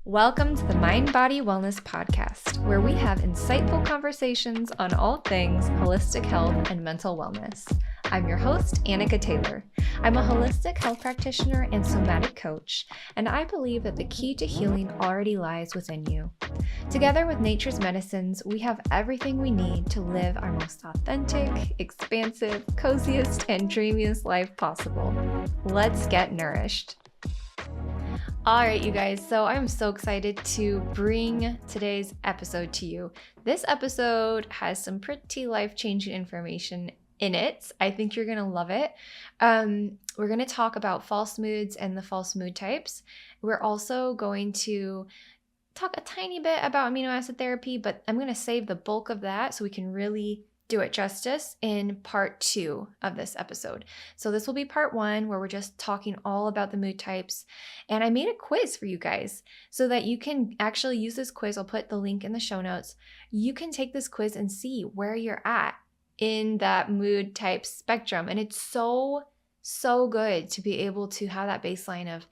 Welcome to the Mind Body Wellness Podcast, where we have insightful conversations on all things holistic health and mental wellness. I'm your host, Annika Taylor. I'm a holistic health practitioner and somatic coach, and I believe that the key to healing already lies within you. Together with nature's medicines, we have everything we need to live our most authentic, expansive, coziest, and dreamiest life possible. Let's get nourished. All right, you guys, so I'm so excited to bring today's episode to you. This episode has some pretty life-changing information in it. I think you're going to love it. We're going to talk about false moods and the false mood types. We're also going to talk a tiny bit about amino acid therapy, but I'm going to save the bulk of that so we can really do it justice in part 2 of this episode. So this will be part 1 where we're just talking all about the mood types. And I made a quiz for you guys so that you can actually use this quiz. I'll put the link in the show notes. You can take this quiz and see where you're at in that mood type spectrum. And it's so good to be able to have that baseline of,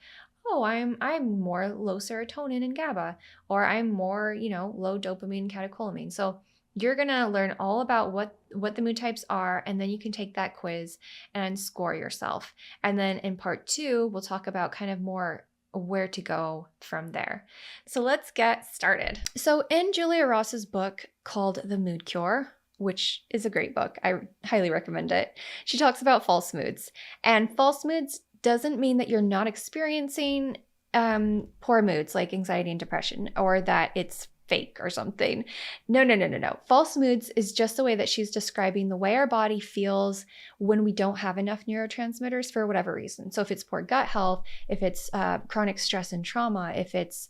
oh, I'm more low serotonin and GABA, or I'm more, low dopamine and catecholamine. So you're going to learn all about what the mood types are, and then you can take that quiz and score yourself. And then in part 2, we'll talk about kind of more where to go from there. So let's get started. So in Julia Ross's book called The Mood Cure, which is a great book, I highly recommend it, she talks about false moods. And false moods doesn't mean that you're not experiencing poor moods like anxiety and depression, or that it's fake or something. No. False moods is just the way that she's describing the way our body feels when we don't have enough neurotransmitters for whatever reason. So if it's poor gut health, if it's chronic stress and trauma, if it's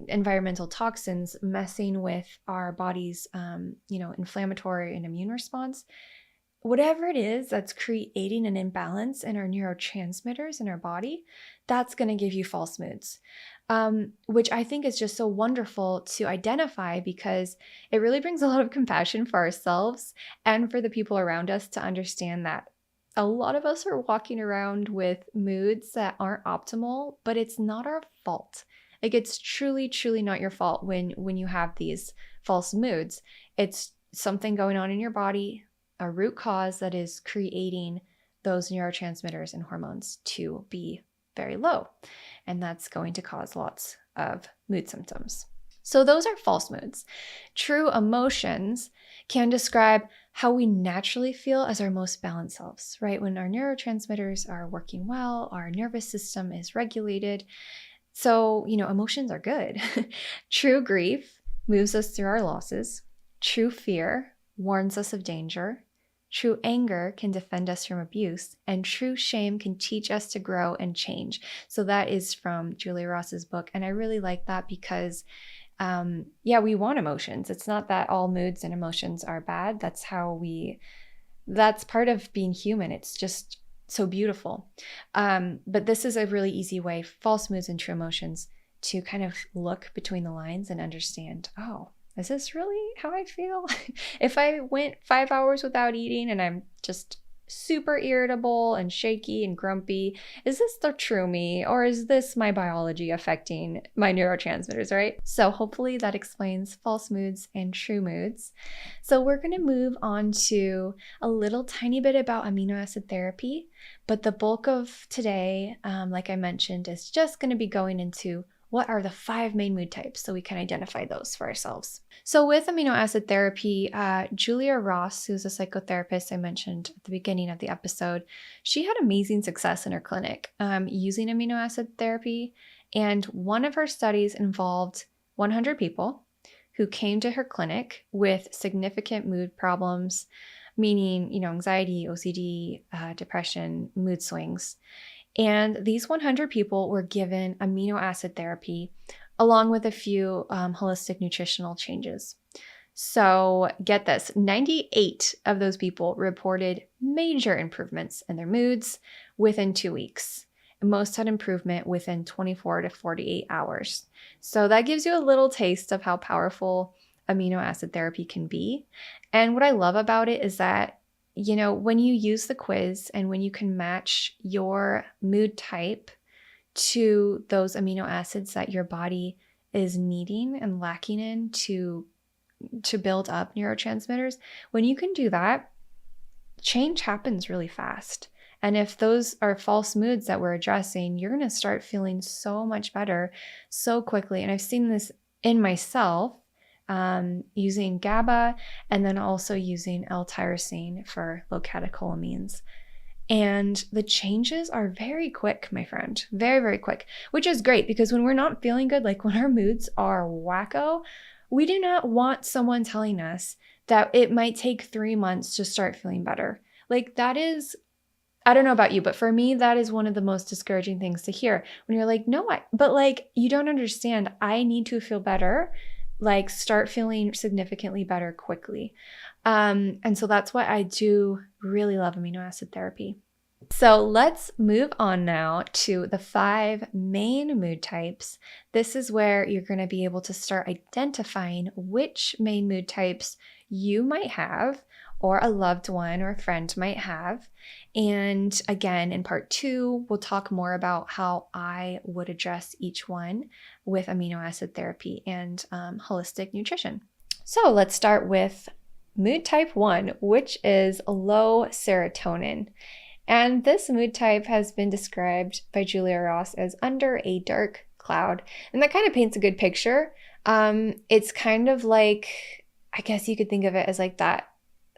environmental toxins messing with our body's, inflammatory and immune response, whatever it is that's creating an imbalance in our neurotransmitters in our body, that's going to give you false moods. Which I think is just so wonderful to identify, because it really brings a lot of compassion for ourselves and for the people around us to understand that a lot of us are walking around with moods that aren't optimal, but it's not our fault. Like, it's truly not your fault when you have these false moods. It's something going on in your body, a root cause that is creating those neurotransmitters and hormones to be very low. And that's going to cause lots of mood symptoms. So those are false moods. True emotions can describe how we naturally feel as our most balanced selves, right? When our neurotransmitters are working well, our nervous system is regulated. So, emotions are good. True grief moves us through our losses. True fear warns us of danger. True anger can defend us from abuse, and true shame can teach us to grow and change. So that is from Julia Ross's book. And I really like that because, we want emotions. It's not that all moods and emotions are bad. That's part of being human. It's just so beautiful. But this is a really easy way, false moods and true emotions, to kind of look between the lines and understand, oh, is this really how I feel? If I went 5 hours without eating and I'm just super irritable and shaky and grumpy, is this the true me, or is this my biology affecting my neurotransmitters, right? So hopefully that explains false moods and true moods. So we're going to move on to a little tiny bit about amino acid therapy, but the bulk of today, like I mentioned, is just going to be going into what are the 5 main mood types so we can identify those for ourselves. So with amino acid therapy, Julia Ross, who's a psychotherapist I mentioned at the beginning of the episode, she had amazing success in her clinic using amino acid therapy. And one of her studies involved 100 people who came to her clinic with significant mood problems, meaning, anxiety, OCD, depression, mood swings. And these 100 people were given amino acid therapy along with a few holistic nutritional changes. So get this, 98 of those people reported major improvements in their moods within 2 weeks. Most had improvement within 24 to 48 hours. So that gives you a little taste of how powerful amino acid therapy can be. And what I love about it is that when you use the quiz and when you can match your mood type to those amino acids that your body is needing and lacking in to build up neurotransmitters, when you can do that, change happens really fast. And if those are false moods that we're addressing, you're going to start feeling so much better so quickly. And I've seen this in myself using GABA and then also using L-tyrosine for low catecholamines. And the changes are very quick, my friend, very, very quick, which is great because when we're not feeling good, like when our moods are wacko, we do not want someone telling us that it might take 3 months to start feeling better. Like that is, I don't know about you, but for me, that is one of the most discouraging things to hear when you're like, no, but like, you don't understand. I need to feel better, like start feeling significantly better quickly. And so that's why I do really love amino acid therapy. So let's move on now to the 5 main mood types. This is where you're going to be able to start identifying which main mood types you might have or a loved one or a friend might have. And again, in part 2, we'll talk more about how I would address each one with amino acid therapy and holistic nutrition. So let's start with mood type 1, which is low serotonin. And this mood type has been described by Julia Ross as under a dark cloud. And that kind of paints a good picture. It's kind of like, I guess you could think of it as like that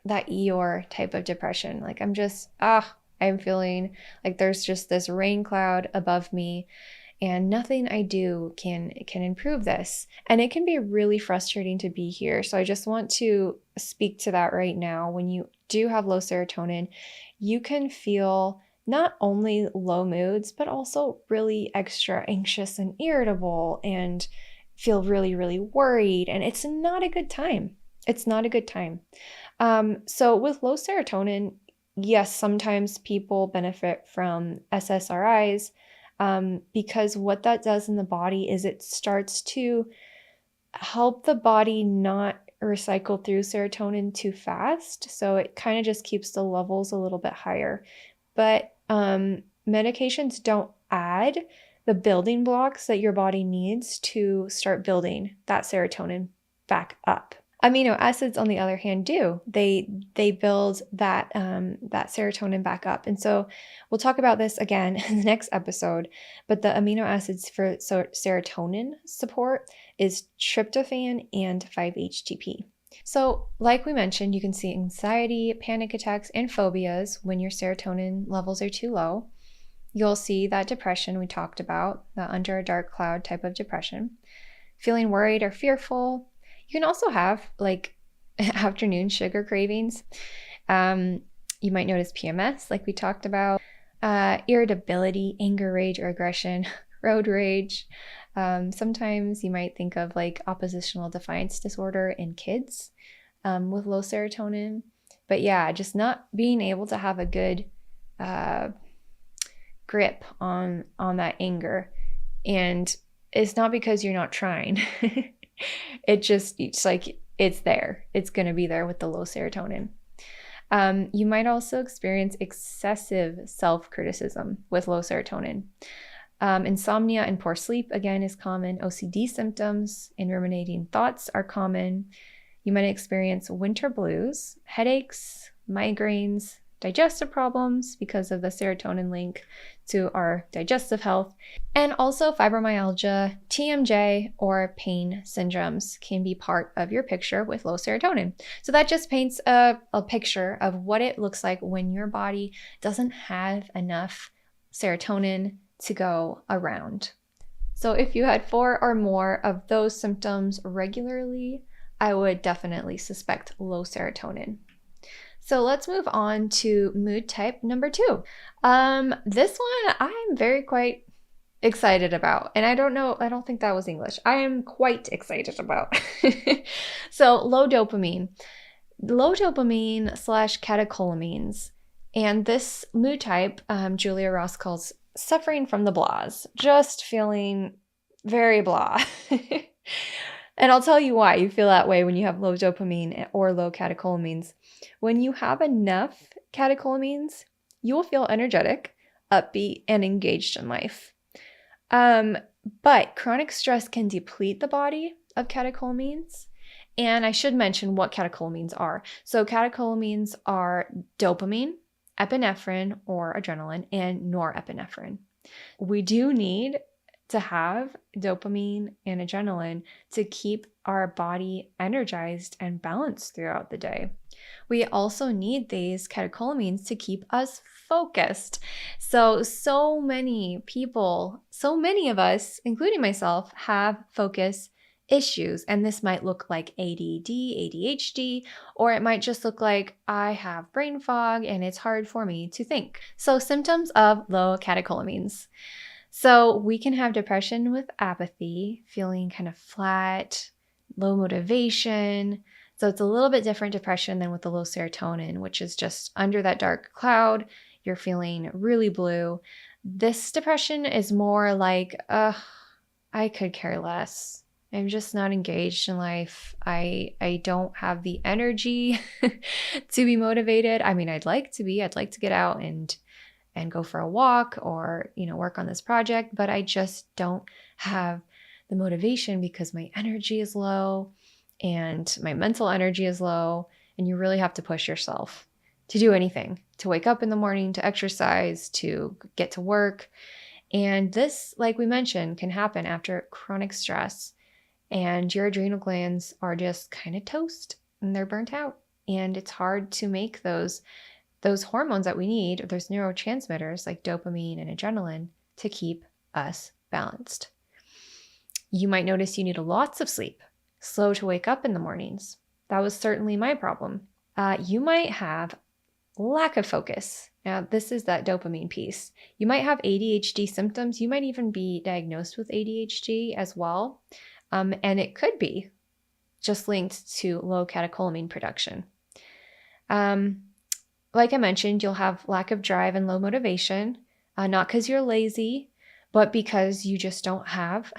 Eeyore type of depression. Like I'm feeling like there's just this rain cloud above me and nothing I do can improve this. And it can be really frustrating to be here. So I just want to speak to that right now. When you do have low serotonin, you can feel not only low moods, but also really extra anxious and irritable and feel really, really worried. And it's not a good time. It's not a good time. So with low serotonin, yes, sometimes people benefit from SSRIs, because what that does in the body is it starts to help the body not recycle through serotonin too fast. So it kind of just keeps the levels a little bit higher. But medications don't add the building blocks that your body needs to start building that serotonin back up. Amino acids, on the other hand, do. They build that serotonin back up. And so we'll talk about this again in the next episode. But the amino acids for serotonin support is tryptophan and 5-HTP. So like we mentioned, you can see anxiety, panic attacks, and phobias when your serotonin levels are too low. You'll see that depression we talked about, the under a dark cloud type of depression. Feeling worried or fearful. You can also have like afternoon sugar cravings. You might notice PMS, like we talked about, irritability, anger, rage, or aggression, road rage. Sometimes you might think of like oppositional defiance disorder in kids with low serotonin. But yeah, just not being able to have a good grip on that anger. And it's not because you're not trying. It's like it's there. It's going to be there with the low serotonin. You might also experience excessive self-criticism with low serotonin. Insomnia and poor sleep, again, is common. OCD symptoms and ruminating thoughts are common. You might experience winter blues, headaches, migraines, digestive problems because of the serotonin link to our digestive health, and also fibromyalgia, TMJ, or pain syndromes can be part of your picture with low serotonin. So that just paints a picture of what it looks like when your body doesn't have enough serotonin to go around. So if you had 4 or more of those symptoms regularly, I would definitely suspect low serotonin. So let's move on to mood type number 2. This one I'm quite excited about. And I don't think that was English. I am quite excited about. So low dopamine / catecholamines. And this mood type, Julia Ross calls suffering from the blahs, just feeling very blah. And I'll tell you why you feel that way when you have low dopamine or low catecholamines. When you have enough catecholamines, you will feel energetic, upbeat, and engaged in life. But chronic stress can deplete the body of catecholamines. And I should mention what catecholamines are. So catecholamines are dopamine, epinephrine or adrenaline, and norepinephrine. We do need to have dopamine and adrenaline to keep our body energized and balanced throughout the day. We also need these catecholamines to keep us focused. So many people, so many of us, including myself, have focus issues. And this might look like ADD, ADHD, or it might just look like I have brain fog and it's hard for me to think. So symptoms of low catecholamines. So we can have depression with apathy, feeling kind of flat, low motivation. So it's a little bit different depression than with the low serotonin, which is just under that dark cloud. You're feeling really blue. This depression is more like, I could care less. I'm just not engaged in life. I don't have the energy to be motivated. I mean, I'd like to be. I'd like to get out and go for a walk or, work on this project, but I just don't have the motivation because my energy is low and my mental energy is low, and you really have to push yourself to do anything, to wake up in the morning, to exercise, to get to work. And this, like we mentioned, can happen after chronic stress, and your adrenal glands are just kind of toast and they're burnt out, and it's hard to make those hormones that we need, those neurotransmitters like dopamine and adrenaline, to keep us balanced. You might notice you need lots of sleep, slow to wake up in the mornings. That was certainly my problem. You might have lack of focus. Now, this is that dopamine piece. You might have ADHD symptoms. You might even be diagnosed with ADHD as well. And it could be just linked to low catecholamine production. Like I mentioned, you'll have lack of drive and low motivation, not because you're lazy, but because you just don't have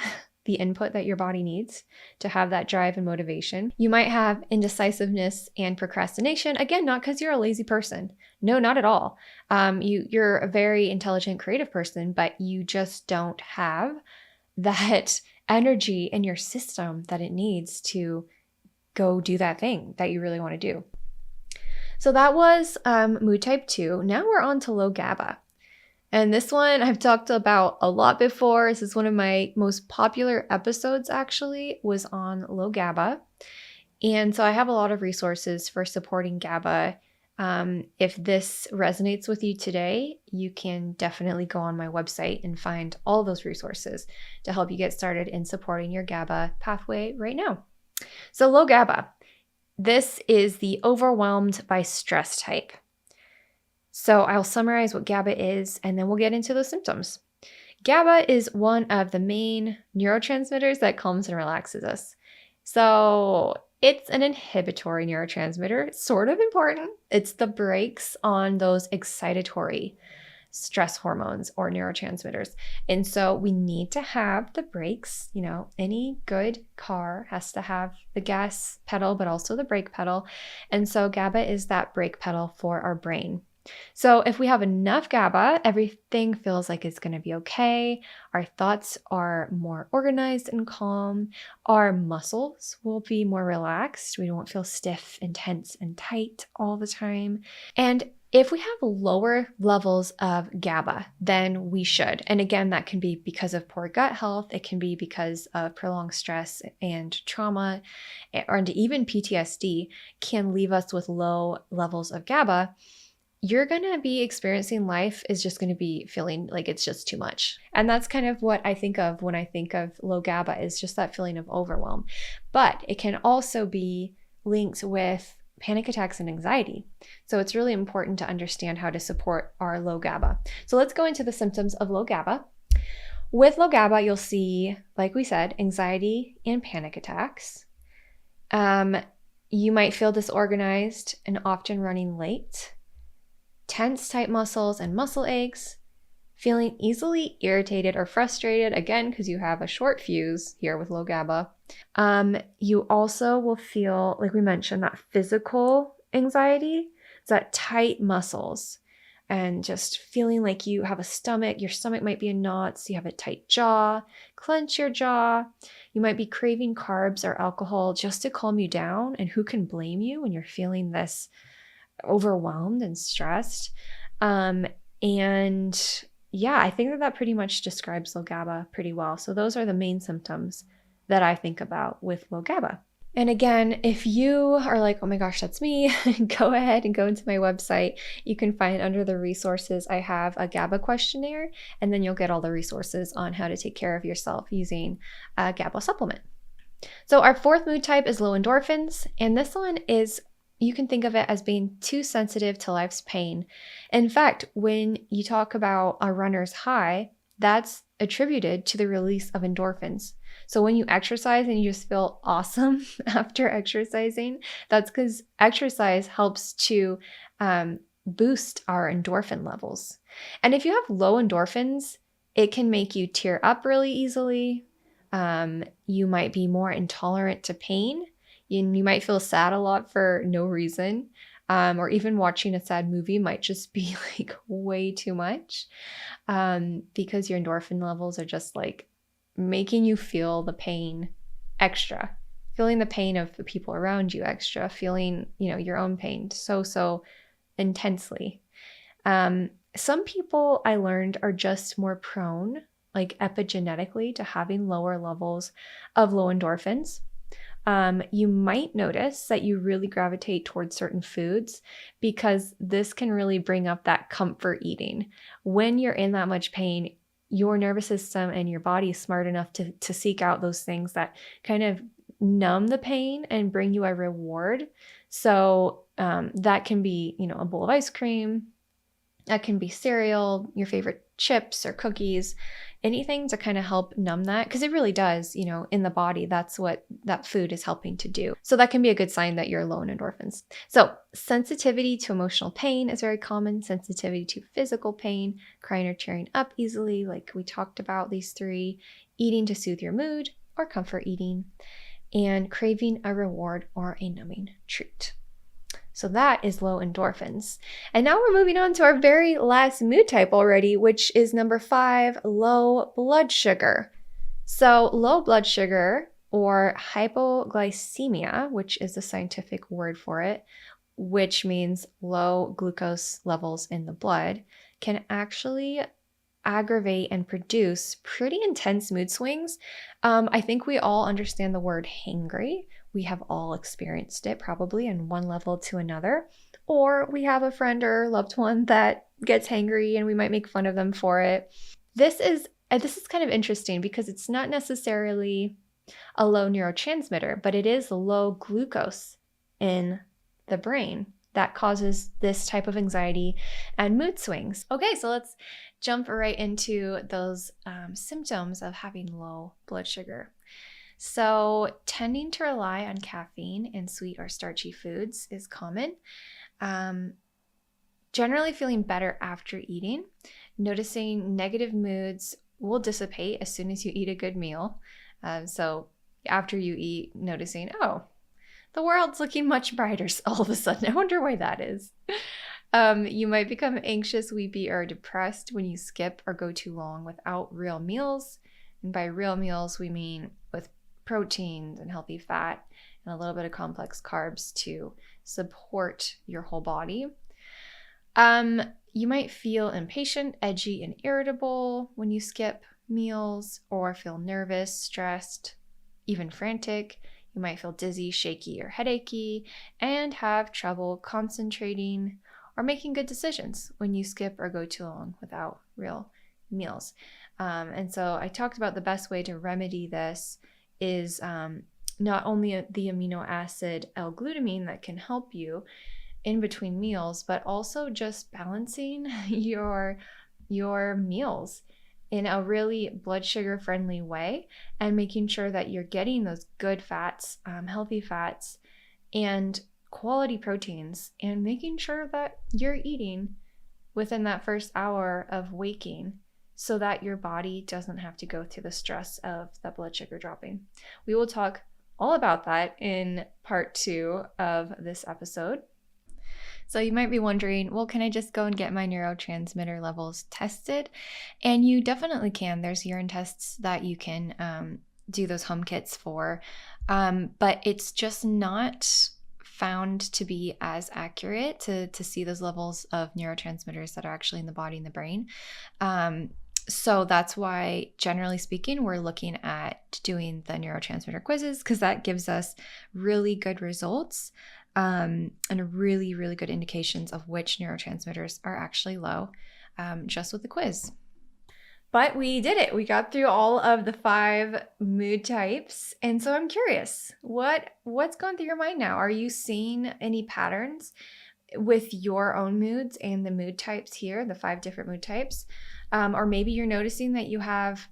the input that your body needs to have that drive and motivation. You might have indecisiveness and procrastination, again, not because you're a lazy person. No, not at all. You're a very intelligent, creative person, but you just don't have that energy in your system that it needs to go do that thing that you really want to do. So that was mood type 2. Now we're on to low GABA. And this one I've talked about a lot before. This is one of my most popular episodes, actually, was on low GABA. And so I have a lot of resources for supporting GABA. If this resonates with you today, you can definitely go on my website and find all those resources to help you get started in supporting your GABA pathway right now. So low GABA. This is the overwhelmed by stress type. So I'll summarize what GABA is, and then we'll get into those symptoms. GABA is one of the main neurotransmitters that calms and relaxes us. So it's an inhibitory neurotransmitter. It's sort of important. It's the brakes on those excitatory stress hormones or neurotransmitters. And so we need to have the brakes. Any good car has to have the gas pedal, but also the brake pedal. And so GABA is that brake pedal for our brain. So if we have enough GABA, everything feels like it's going to be okay. Our thoughts are more organized and calm. Our muscles will be more relaxed. We won't feel stiff and tense and tight all the time. And if we have lower levels of GABA than we should, and again, that can be because of poor gut health, it can be because of prolonged stress and trauma, and even PTSD can leave us with low levels of GABA, you're going to be experiencing life is just going to be feeling like it's just too much. And that's kind of what I think of when I think of low GABA, is just that feeling of overwhelm. But it can also be linked with panic attacks and anxiety. So it's really important to understand how to support our low GABA. So let's go into the symptoms of low GABA. With low GABA, you'll see, like we said, anxiety and panic attacks. You might feel disorganized and often running late. Tense, tight muscles and muscle aches, feeling easily irritated or frustrated, again, because you have a short fuse here with low GABA. You also will feel, like we mentioned, that physical anxiety. It's that tight muscles. and just feeling like you have a stomach. Your stomach might be in knots. You have a tight jaw. Clench your jaw. You might be craving carbs or alcohol just to calm you down. And who can blame you when you're feeling this overwhelmed and stressed? And yeah, I think that pretty much describes low GABA pretty well. So those are the main symptoms that I think about with low GABA. And again, if you are like, oh my gosh, that's me, go ahead and go into my website. You can find under the resources, I have a GABA questionnaire, and then you'll get all the resources on how to take care of yourself using a GABA supplement. So our fourth mood type is low endorphins, and this one is, you can think of it as being too sensitive to life's pain. In fact, when you talk about a runner's high, that's attributed to the release of endorphins. So when you exercise and you just feel awesome after exercising, that's because exercise helps to boost our endorphin levels. And if you have low endorphins, it can make you tear up really easily. You might be more intolerant to pain. You might feel sad a lot for no reason. Or even watching a sad movie might just be like way too much because your endorphin levels are just like making you feel the pain extra, feeling the pain of the people around you extra, feeling, your own pain so intensely. Some people I learned are just more prone, like epigenetically, to having lower levels of low endorphins. You might notice that you really gravitate towards certain foods because this can really bring up that comfort eating. When you're in that much pain, your nervous system and your body is smart enough to seek out those things that kind of numb the pain and bring you a reward. So that can be, a bowl of ice cream. That can be cereal, your favorite chips or cookies, anything to kind of help numb that, because it really does, in the body, that's what that food is helping to do. So that can be a good sign that you're low in endorphins. So sensitivity to emotional pain is very common. Sensitivity to physical pain, crying or tearing up easily, like we talked about these three, eating to soothe your mood or comfort eating, and craving a reward or a numbing treat. So that is low endorphins. And now we're moving on to our very last mood type already, which is number 5, low blood sugar. So low blood sugar, or hypoglycemia, which is the scientific word for it, which means low glucose levels in the blood, can actually aggravate and produce pretty intense mood swings. I think we all understand the word hangry. We have all experienced it probably in one level to another, or we have a friend or loved one that gets hangry and we might make fun of them for it. This is kind of interesting because it's not necessarily a low neurotransmitter, but it is low glucose in the brain that causes this type of anxiety and mood swings. Okay, so let's jump right into those symptoms of having low blood sugar. So tending to rely on caffeine and sweet or starchy foods is common. Generally feeling better after eating. Noticing negative moods will dissipate as soon as you eat a good meal. So after you eat, noticing, oh, the world's looking much brighter all of a sudden. I wonder why that is. You might become anxious, weepy, or depressed when you skip or go too long without real meals. And by real meals, we mean with proteins and healthy fat and a little bit of complex carbs to support your whole body. You might feel impatient, edgy, and irritable when you skip meals, or feel nervous, stressed, even frantic. You might feel dizzy, shaky, or headachy, and have trouble concentrating or making good decisions when you skip or go too long without real meals. And so I talked about the best way to remedy this is not only the amino acid L-glutamine that can help you in between meals, but also just balancing your meals in a really blood sugar friendly way and making sure that you're getting those good fats, healthy fats, and quality proteins, and making sure that you're eating within that first hour of waking, so that your body doesn't have to go through the stress of the blood sugar dropping. We will talk all about that in part 2 of this episode. So you might be wondering, well, can I just go and get my neurotransmitter levels tested? And you definitely can. There's urine tests that you can do those home kits for, but it's just not found to be as accurate to see those levels of neurotransmitters that are actually in the body and the brain. So that's why, generally speaking, we're looking at doing the neurotransmitter quizzes, because that gives us really good results and really, really good indications of which neurotransmitters are actually low just with the quiz. But we did it. We got through all of the 5 mood types. And so I'm curious, what's going through your mind now? Are you seeing any patterns with your own moods and the mood types here, the 5 different mood types? Or maybe you're noticing that you have,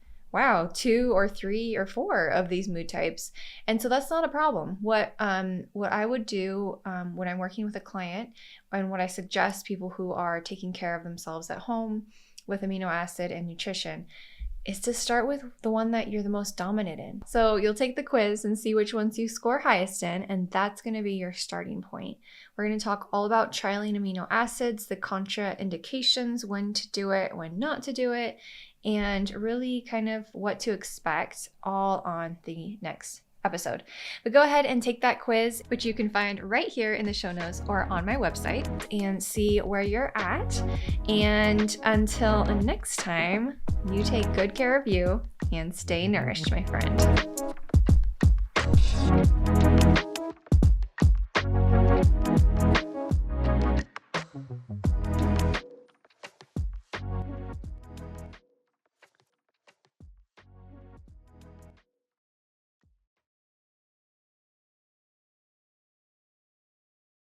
2 or 3 or 4 of these mood types. And so that's not a problem. What I would do when I'm working with a client, and what I suggest people who are taking care of themselves at home with amino acid and nutrition, is to start with the one that you're the most dominant in. So you'll take the quiz and see which ones you score highest in, and that's going to be your starting point. We're going to talk all about trialing amino acids, the contraindications, when to do it, when not to do it, and really kind of what to expect, all on the next episode. But go ahead and take that quiz, which you can find right here in the show notes or on my website, and see where you're at. And until next time, you take good care of you and stay nourished, my friend.